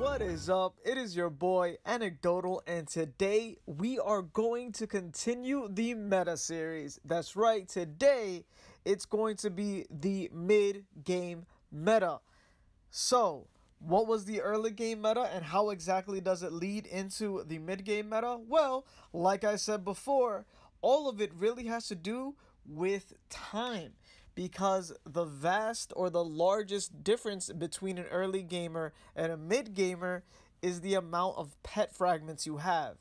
What is up? It is your boy Anecdotal, and today we are going to continue the meta series. That's right, today it's going to be the mid-game meta. So, what was the early game meta and how exactly does it lead into the mid-game meta? Well, like I said before, all of it really has to do with time, because the vast or the largest difference between an early gamer and a mid gamer is the amount of pet fragments you have.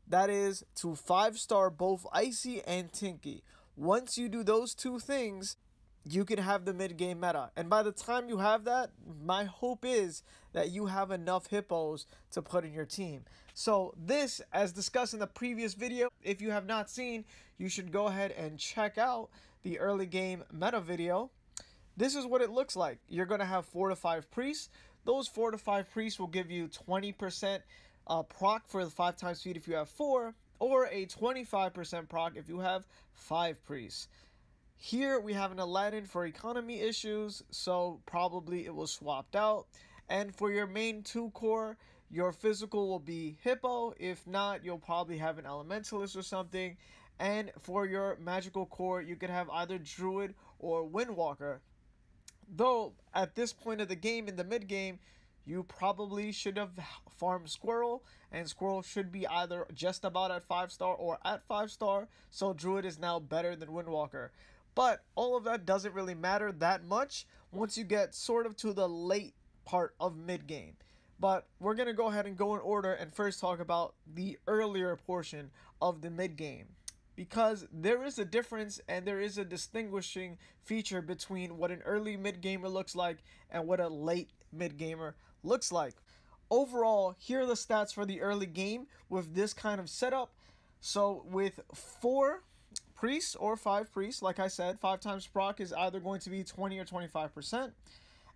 That is to 5-star both Icy and Tinky. Once you do those two things, you can have the mid-game meta. And by the time you have that, my hope is that you have enough hippos to put in your team. So this, as discussed in the previous video, if you have not seen, you should go ahead and check out the early game meta video. This is what it looks like. You're going to have 4 to 5 priests. Those 4 to 5 priests will give you 20% proc for the 5 times speed if you have 4, or a 25% proc if you have 5 priests. Here we have an Aladdin for economy issues, so probably it was swapped out. And for your main 2 core, your physical will be Hippo. If not, you'll probably have an Elementalist or something. And for your magical core, you could have either Druid or Windwalker. Though, at this point of the game, in the mid-game, you probably should have farmed Squirrel, and Squirrel should be either just about at 5-star or at 5-star, so Druid is now better than Windwalker. But all of that doesn't really matter that much once you get sort of to the late part of mid-game. But we're going to go ahead and go in order and first talk about the earlier portion of the mid-game, because there is a difference and there is a distinguishing feature between what an early mid-gamer looks like and what a late mid-gamer looks like. Overall, here are the stats for the early game with this kind of setup. So with 4 priests or 5 priests, like I said, 5 times proc is either going to be 20 or 25%.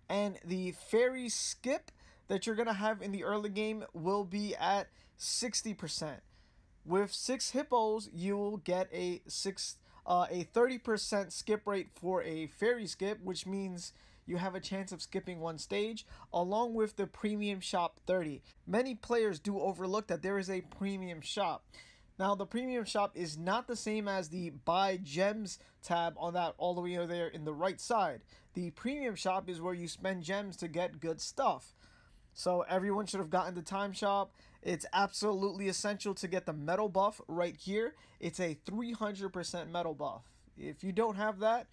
And the fairy skip that you're going to have in the early game will be at 60%. With 6 hippos, you will get a 30% skip rate for a fairy skip, which means you have a chance of skipping 1 stage, along with the premium shop 30. Many players do overlook that there is a premium shop. Now, the premium shop is not the same as the buy gems tab on that all the way over there in the right side. The premium shop is where you spend gems to get good stuff. So everyone should have gotten the time shop. It's absolutely essential to get the metal buff right here. It's a 300% metal buff. If you don't have that,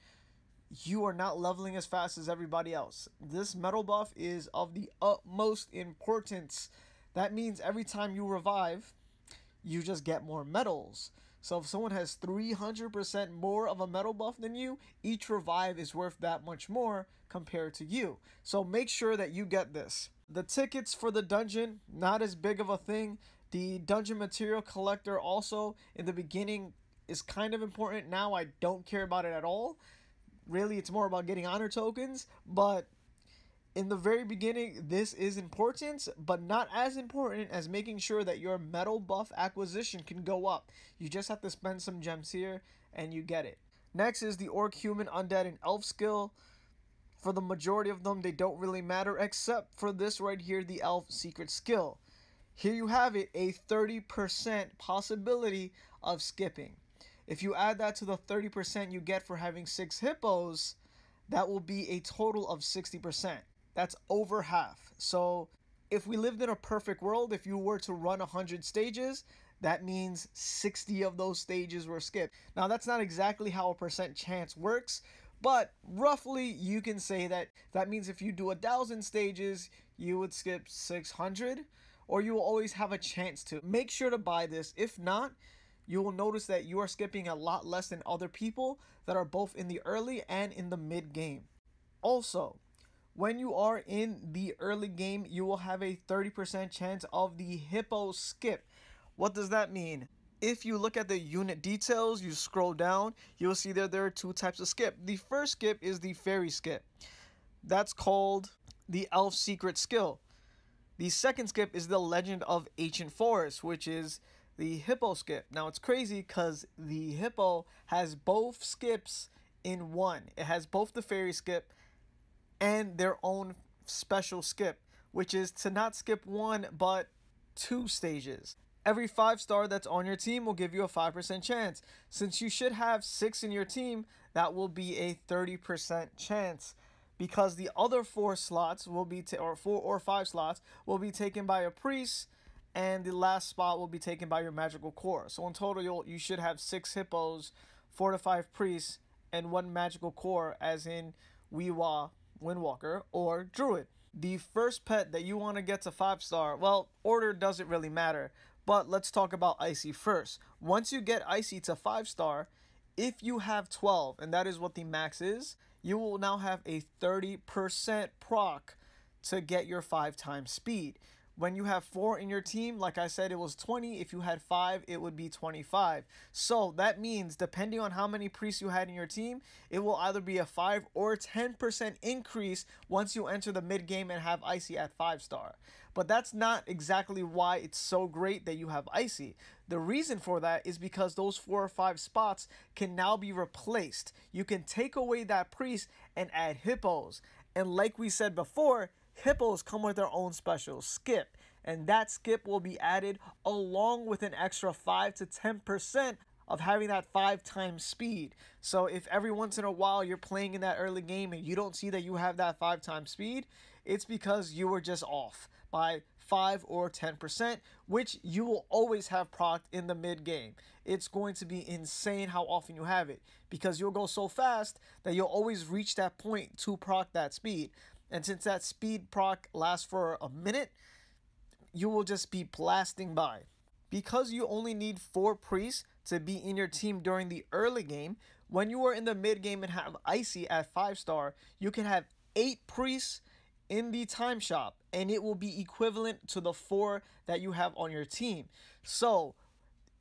you are not leveling as fast as everybody else. This metal buff is of the utmost importance. That means every time you revive, you just get more medals. So if someone has 300% more of a metal buff than you, each revive is worth that much more compared to you. So make sure that you get this. The tickets for the dungeon, not as big of a thing. The dungeon material collector also in the beginning is kind of important. Now I don't care about it at all. Really, it's more about getting honor tokens, but in the very beginning, this is important, but not as important as making sure that your metal buff acquisition can go up. You just have to spend some gems here, and you get it. Next is the Orc, Human, Undead, and Elf skill. For the majority of them, they don't really matter, except for this right here, the Elf secret skill. Here you have it, a 30% possibility of skipping. If you add that to the 30% you get for having 6 hippos, that will be a total of 60%. That's over half. So if we lived in a perfect world, if you were to run 100 stages, that means 60 of those stages were skipped. Now, that's not exactly how a percent chance works, but roughly you can say that that means if you do 1,000 stages, you would skip 600, or you will always have a chance to. Make sure to buy this. If not, you will notice that you are skipping a lot less than other people that are both in the early and in the mid game. Also, when you are in the early game, you will have a 30% chance of the hippo skip. What does that mean? If you look at the unit details, you scroll down, you'll see that there are 2 types of skip. The first skip is the fairy skip. That's called the elf secret skill. The second skip is the Legend of Ancient Forest, which is the hippo skip. Now, it's crazy because the hippo has both skips in one. It has both the fairy skip and their own special skip, which is to not skip one but 2 stages. Every 5-star that's on your team will give you a 5% chance. Since you should have 6 in your team, that will be a 30% chance, because the other 4 slots will be, or 4 or 5 slots will be taken by a priest, and the last spot will be taken by your magical core. So in total, you should have 6 hippos, 4 to 5 priests, and 1 magical core, as in Weewa, Windwalker, or Druid. The first pet that you want to get to 5-star, well, order doesn't really matter, but let's talk about Icy first. Once you get Icy to 5-star, if you have 12, and that is what the max is, you will now have a 30% proc to get your 5 times speed. When you have 4 in your team, like I said, it was 20. If you had 5, it would be 25. So that means, depending on how many priests you had in your team, it will either be a 5 or 10% increase once you enter the mid game and have Icy at 5-star. But that's not exactly why it's so great that you have Icy. The reason for that is because those 4 or 5 spots can now be replaced. You can take away that priest and add hippos. And like we said before, hippos come with their own special skip, and that skip will be added along with an extra 5 to 10% of having that 5 times speed. So if every once in a while you're playing in that early game and you don't see that you have that 5 times speed, it's because you were just off by 5 or 10%, which you will always have procced in the mid game. It's going to be insane how often you have it, because you'll go so fast that you'll always reach that point to proc that speed. And since that speed proc lasts for a minute, you will just be blasting by. Because you only need 4 priests to be in your team during the early game, when you are in the mid game and have Icy at 5-star, you can have 8 priests in the time shop, and it will be equivalent to the 4 that you have on your team. So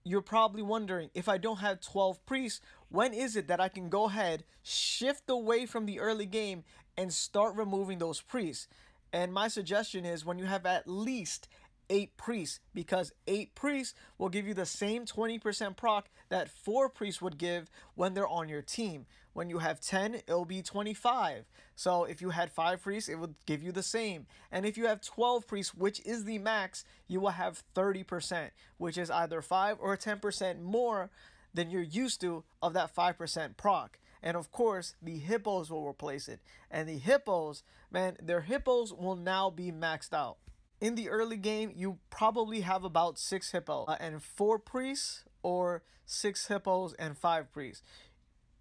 you're probably wondering, if I don't have 12 priests, when is it that I can go ahead, shift away from the early game, and start removing those priests? And my suggestion is when you have at least 8 priests, because 8 priests will give you the same 20% proc that 4 priests would give when they're on your team. When you have 10, it'll be 25. So if you had 5 priests, it would give you the same. And if you have 12 priests, which is the max, you will have 30%, which is either 5 or 10% more than you're used to of that 5% proc. And of course, the hippos will replace it. And the hippos, man, their hippos will now be maxed out. In the early game, you probably have about 6 hippos and 4 priests, or 6 hippos and 5 priests.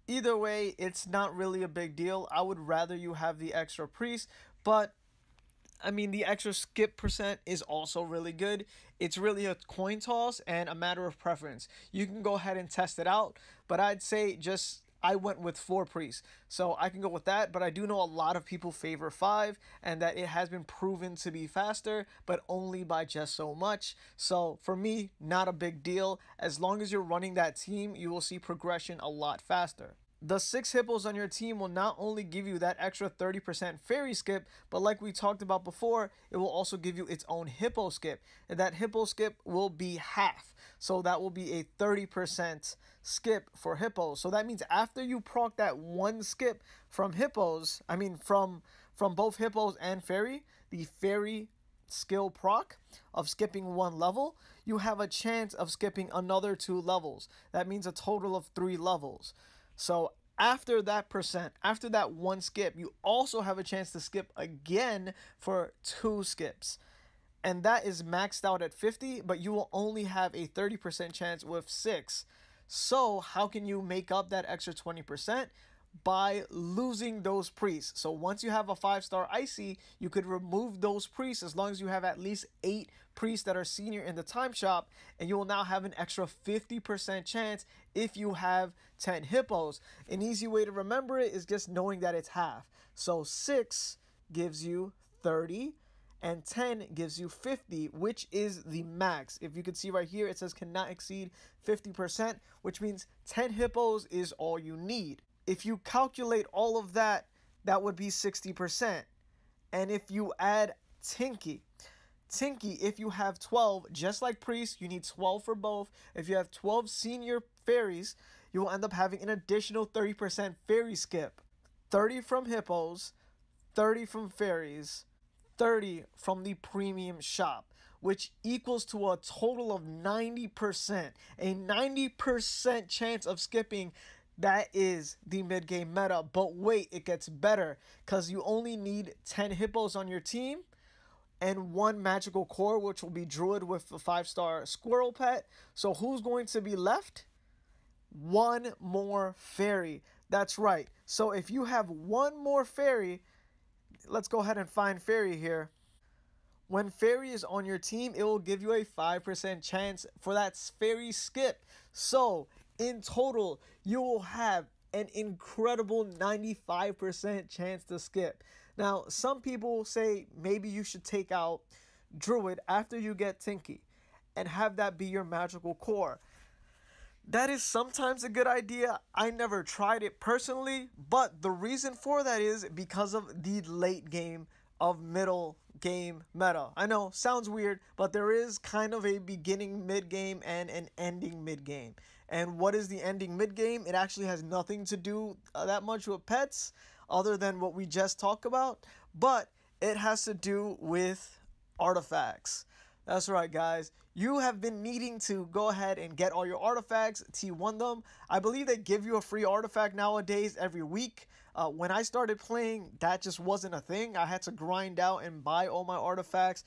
Either way, it's not really a big deal. I would rather you have the extra priest, but I mean, the extra skip percent is also really good. It's really a coin toss and a matter of preference. You can go ahead and test it out, but I'd say I went with 4 priests, so I can go with that. But I do know a lot of people favor 5, and that it has been proven to be faster, but only by just so much. So for me, not a big deal. As long as you're running that team, you will see progression a lot faster. The 6 hippos on your team will not only give you that extra 30% fairy skip, but like we talked about before, it will also give you its own hippo skip. And that hippo skip will be half. So that will be a 30% skip for hippos. So that means after you proc that 1 skip from hippos, from both hippos and fairy, the fairy skill proc of skipping 1 level, you have a chance of skipping another 2 levels. That means a total of 3 levels. So after that after that 1 skip, you also have a chance to skip again for 2 skips. And that is maxed out at 50, but you will only have a 30% chance with 6. So how can you make up that extra 20%? By losing those priests. So once you have a 5-star Icy, you could remove those priests as long as you have at least 8 priests that are senior in the time shop, and you will now have an extra 50% chance if you have 10 hippos. An easy way to remember it is just knowing that it's half. So 6 gives you 30 and 10 gives you 50, which is the max. If you can see right here, it says cannot exceed 50%, which means 10 hippos is all you need. If you calculate all of that, that would be 60%. And if you add Tinky, if you have 12, just like Priest, you need 12 for both. If you have 12 senior fairies, you will end up having an additional 30% fairy skip. 30 from hippos, 30 from fairies, 30 from the premium shop, which equals to a total of 90%. A 90% chance of skipping. That is the mid-game meta. But wait, it gets better, because you only need 10 hippos on your team and one magical core, which will be Druid with a 5-star squirrel pet. So who's going to be left? One more fairy. That's right. So if you have one more fairy, let's go ahead and find fairy here. When fairy is on your team, it will give you a 5% chance for that fairy skip. So in total, you will have an incredible 95% chance to skip. Now, some people say maybe you should take out Druid after you get Tinky and have that be your magical core. That is sometimes a good idea. I never tried it personally, but the reason for that is because of the late game of middle game meta. I know, sounds weird, but there is kind of a beginning mid game and an ending mid game. And what is the ending mid game? It actually has nothing to do that much with pets other than what we just talked about, but it has to do with artifacts. That's right, guys. You have been needing to go ahead and get all your artifacts, T1 them. I believe they give you a free artifact nowadays every week. When I started playing, that just wasn't a thing. I had to grind out and buy all my artifacts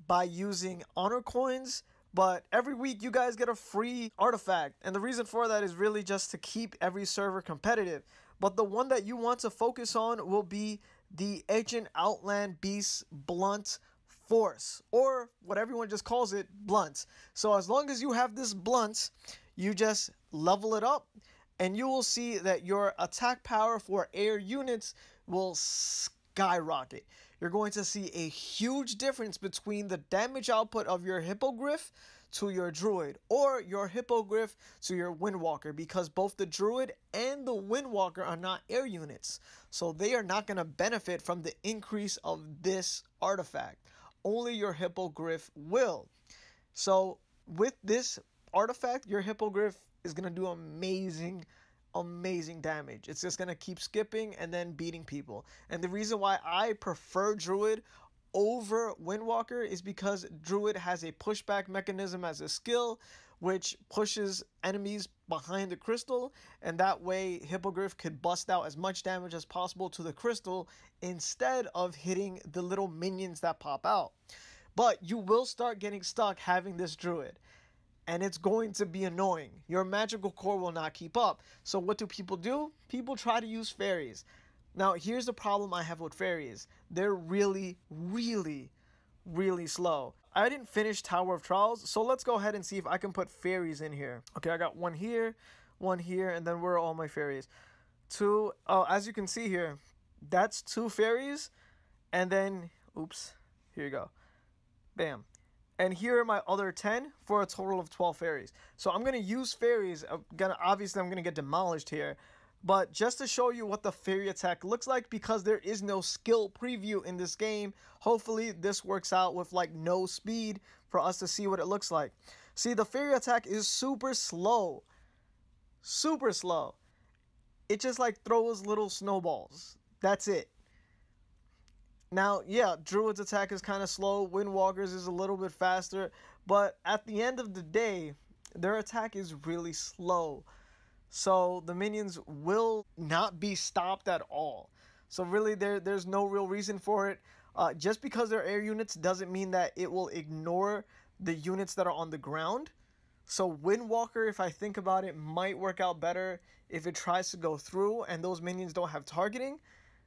by using honor coins. But every week you guys get a free artifact. And the reason for that is really just to keep every server competitive. But the one that you want to focus on will be the Ancient Outland Beast Blunt Force, or what everyone just calls it, Blunt. So as long as you have this Blunt, you just level it up, and you will see that your attack power for air units will skyrocket. You're going to see a huge difference between the damage output of your Hippogriff to your Druid, or your Hippogriff to your Windwalker, because both the Druid and the Windwalker are not air units. So they are not going to benefit from the increase of this artifact. Only your Hippogriff will. So with this artifact, your Hippogriff is going to do amazing damage. It's just going to keep skipping and then beating people. And the reason why I prefer Druid over Windwalker is because Druid has a pushback mechanism as a skill, which pushes enemies behind the crystal, and that way Hippogriff could bust out as much damage as possible to the crystal instead of hitting the little minions that pop out. But you will start getting stuck having this Druid, and it's going to be annoying. Your magical core will not keep up. So what do? People try to use fairies. Now here's the problem I have with fairies. They're really slow. I didn't finish Tower of Trials, so let's go ahead and see if I can put fairies in here. Okay, I got one here, and then where are all my fairies? Two. Oh, as you can see here, that's 2 fairies, and then, oops, here you go. Bam. And here are my other 10 for a total of 12 fairies. So I'm going to use fairies. Obviously, I'm going to get demolished here. But just to show you what the fairy attack looks like, because there is no skill preview in this game, hopefully this works out with like no speed for us to see what it looks like. See, the fairy attack is super slow. Super slow. It just like throws little snowballs. That's it. Now, yeah, Druid's attack is kind of slow. Windwalker's is a little bit faster. But at the end of the day, their attack is really slow. So the minions will not be stopped at all. So really there's no real reason for it. Just because they're air units doesn't mean that it will ignore the units that are on the ground. So Windwalker, if I think about it, might work out better if it tries to go through and those minions don't have targeting.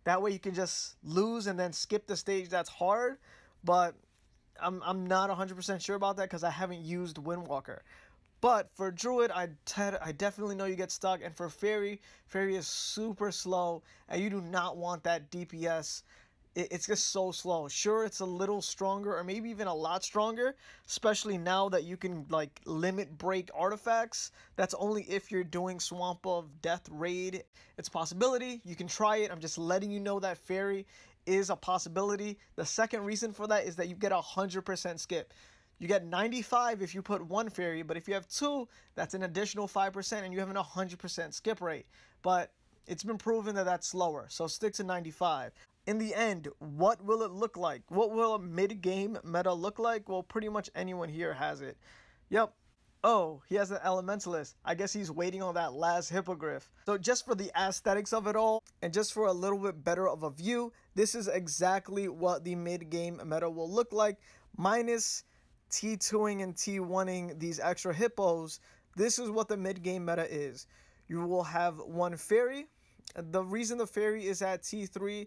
That way you can just lose and then skip the stage that's hard. But I'm not 100% sure about that because I haven't used Windwalker. But for Druid, I definitely know you get stuck. And for Fairy is super slow. And you do not want that DPS. It's just so slow. Sure, it's a little stronger or maybe even a lot stronger. Especially now that you can like limit break artifacts. That's only if you're doing Swamp of Death Raid. It's a possibility. You can try it. I'm just letting you know that Fairy is a possibility. The second reason for that is that you get 100% skip. You get 95 if you put 1 fairy, but if you have 2, that's an additional 5% and you have an 100% skip rate. But it's been proven that that's slower, so stick to 95. in the end, what will it look like? What will a mid-game meta look like? Well, pretty much anyone here has it. Yep. Oh, he has an elementalist. I guess he's waiting on that last hippogriff. So just for the aesthetics of it all, and just for a little bit better of a view, this is exactly what the mid-game meta will look like, minus T2ing and T1ing these extra hippos. This is what the mid-game meta is. You will have one fairy. The reason the fairy is at T3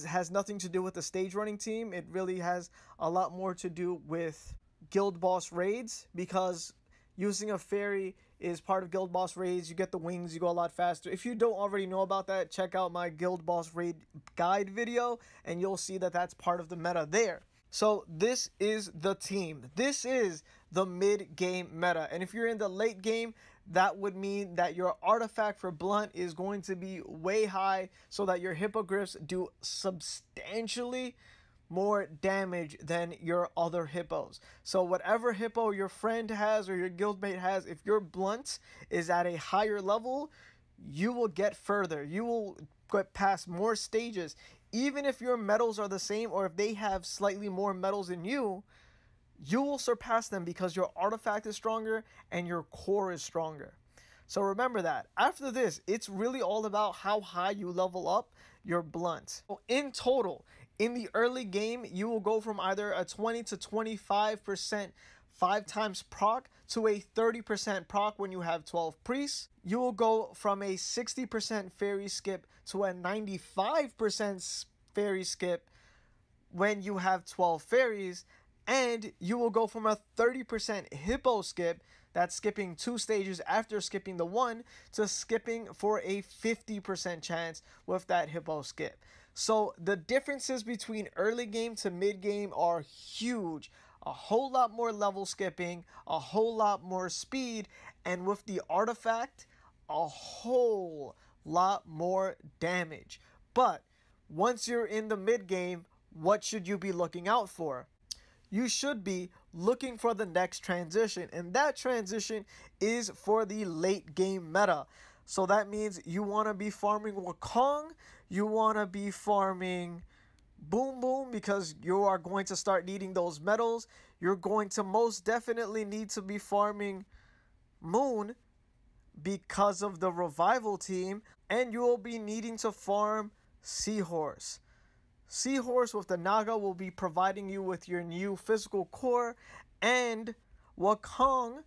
has nothing to do with the stage running team. It really has a lot more to do with guild boss raids, because using a fairy is part of guild boss raids. You get the wings, you go a lot faster. If you don't already know about that, check out my guild boss raid guide video and you'll see that that's part of the meta there. So this is the team. This is the mid-game meta. And if you're in the late game, that would mean that your artifact for blunt is going to be way high, so that your hippogriffs do substantially more damage than your other hippos. So whatever hippo your friend has or your guildmate has, if your blunt is at a higher level, you will get further. You will get past more stages. Even if your medals are the same, or if they have slightly more medals than you will surpass them, because your artifact is stronger and your core is stronger. So remember that. After this, it's really all about how high you level up your blunt. So in total, in the early game, you will go from either a 20 to 25% 5 times proc to a 30% proc when you have 12 priests. You will go from a 60% fairy skip to a 95% fairy skip when you have 12 fairies. And you will go from a 30% hippo skip, that's skipping 2 stages after skipping the 1, to skipping for a 50% chance with that hippo skip. So the differences between early game to mid game are huge. A whole lot more level skipping, a whole lot more speed, and with the artifact, a whole lot more damage. But once you're in the mid game, what should you be looking out for? You should be looking for the next transition, and that transition is for the late game meta. So that means you want to be farming Wukong, you want to be farming Boom Boom, because you are going to start needing those medals. You're going to most definitely need to be farming Moon because of the revival team, and you will be needing to farm Seahorse. Seahorse with the Naga will be providing you with your new physical core, and Wukong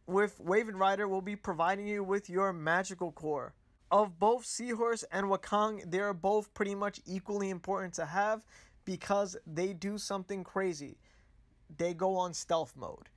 with Waven Rider will be providing you with your magical core. Of both Seahorse and Wukong, they are both pretty much equally important to have, because they do something crazy. They go on stealth mode,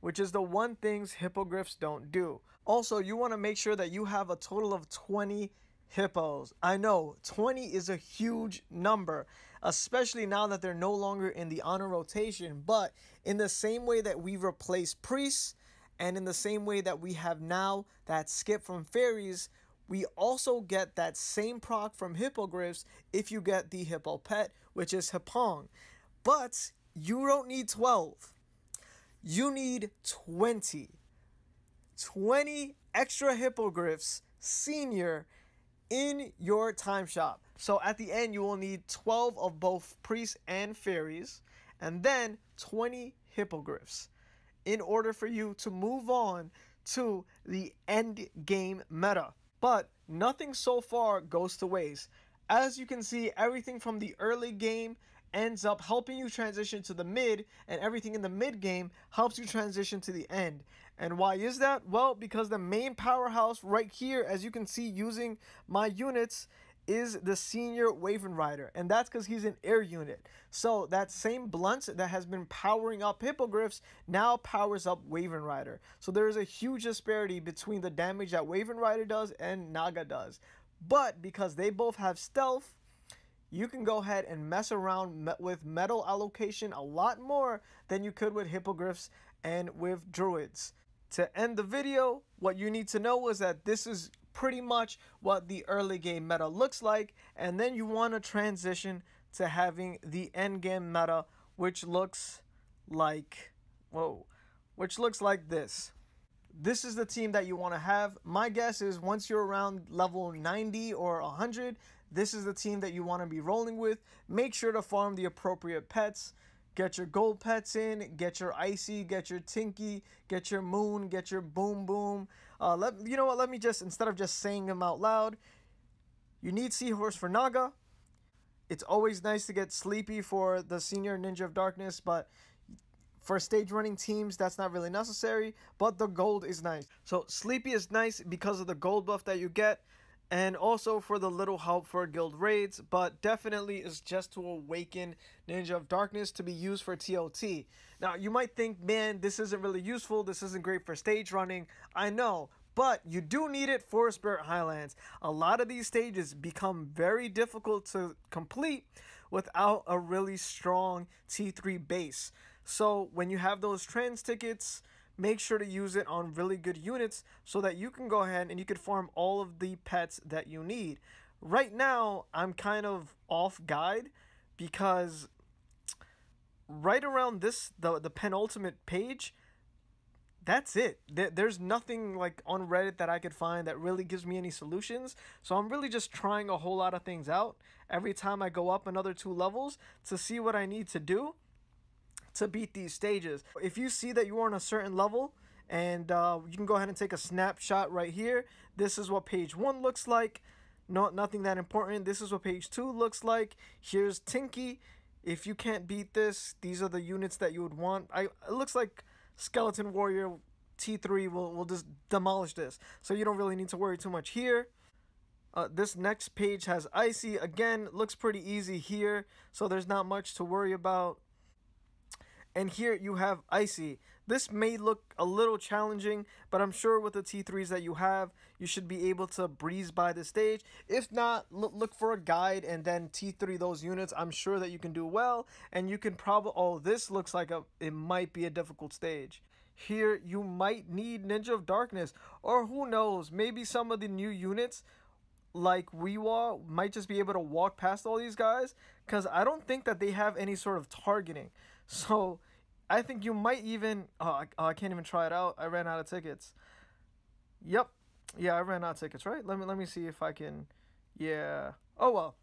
which is the one things hippogriffs don't do. Also, you want to make sure that you have a total of 20 hippos. I know 20 is a huge number, especially now that they're no longer in the honor rotation. But in the same way that we replace priests, and in the same way that we have now that skip from fairies, we also get that same proc from hippogriffs if you get the hippo pet, which is Hippong. But you don't need 12. You need 20. 20 extra hippogriffs senior in your time shop. So at the end, you will need 12 of both priests and fairies, and then 20 hippogriffs in order for you to move on to the end game meta. But nothing so far goes to waste. As you can see, everything from the early game ends up helping you transition to the mid, and everything in the mid game helps you transition to the end. And why is that? Well, because the main powerhouse right here, as you can see using my units, is the senior Waven Rider, and that's because he's an air unit. So that same blunt that has been powering up hippogriffs now powers up Waven Rider. So there is a huge disparity between the damage that Waven Rider does and Naga does. But because they both have stealth, you can go ahead and mess around with medal allocation a lot more than you could with hippogriffs and with druids. To end the video, what you need to know is that this is pretty much what the early game meta looks like, and then you want to transition to having the end game meta, which looks like this. This is the team that you want to have. My guess is once you're around level 90 or 100, this is the team that you want to be rolling with. Make sure to farm the appropriate pets. Get your gold pets in, get your Icy, get your Tinky, get your Moon, get your Boom Boom. You know what, let me just, instead of just saying them out loud, you need Seahorse for Naga. It's always nice to get Sleepy for the Senior Ninja of Darkness, but for stage running teams, that's not really necessary, but the gold is nice. So Sleepy is nice because of the gold buff that you get, and also for the little help for guild raids, but definitely is just to awaken Ninja of Darkness to be used for TOT. Now, you might think, man, this isn't really useful, this isn't great for stage running. I know, but you do need it for Spirit Highlands. A lot of these stages become very difficult to complete without a really strong T3 base. So when you have those trans tickets, make sure to use it on really good units so that you can go ahead and you can farm all of the pets that you need. Right now, I'm kind of off guide because right around this, the penultimate page, that's it. There's nothing like on Reddit that I could find that really gives me any solutions. So I'm really just trying a whole lot of things out every time I go up another 2 levels to see what I need to do to beat these stages. If you see that you are on a certain level, and you can go ahead and take a snapshot right here. This is what page 1 looks like. Nothing that important. This is what page 2 looks like. Here's Tinky. If you can't beat this, these are the units that you would want. It looks like Skeleton Warrior T3 will just demolish this, so you don't really need to worry too much here. This next page has Icy. Again, looks pretty easy here, so there's not much to worry about. And here you have Icy. This may look a little challenging, but I'm sure with the T3s that you have, you should be able to breeze by the stage. If not, look for a guide and then T3 those units. I'm sure that you can do well, and you can probably, oh, this looks like it might be a difficult stage. Here you might need Ninja of Darkness, or who knows, maybe some of the new units like Weewa might just be able to walk past all these guys, because I don't think that they have any sort of targeting. So I think you might even, I can't even try it out. I ran out of tickets. Yep. Yeah, I ran out of tickets, right? Let me see if I can. Yeah. Oh, well.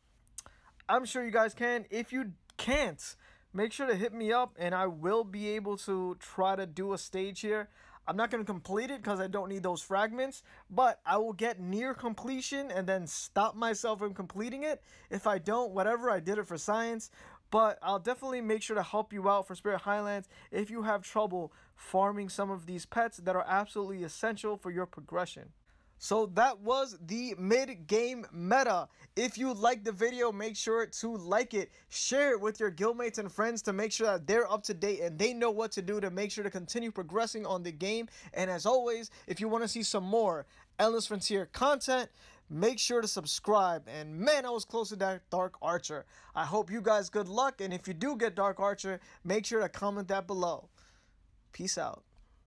I'm sure you guys can. If you can't, make sure to hit me up and I will be able to try to do a stage here. I'm not going to complete it because I don't need those fragments, but I will get near completion and then stop myself from completing it. If I don't, whatever, I did it for science. But I'll definitely make sure to help you out for Spirit Highlands if you have trouble farming some of these pets that are absolutely essential for your progression. So that was the mid-game meta. If you liked the video, make sure to like it. Share it with your guildmates and friends to make sure that they're up to date and they know what to do to make sure to continue progressing on the game. And as always, if you want to see some more Endless Frontier content, make sure to subscribe. And man, I was close to that Dark Archer. I hope you guys good luck, and if you do get Dark Archer, make sure to comment that below. Peace out.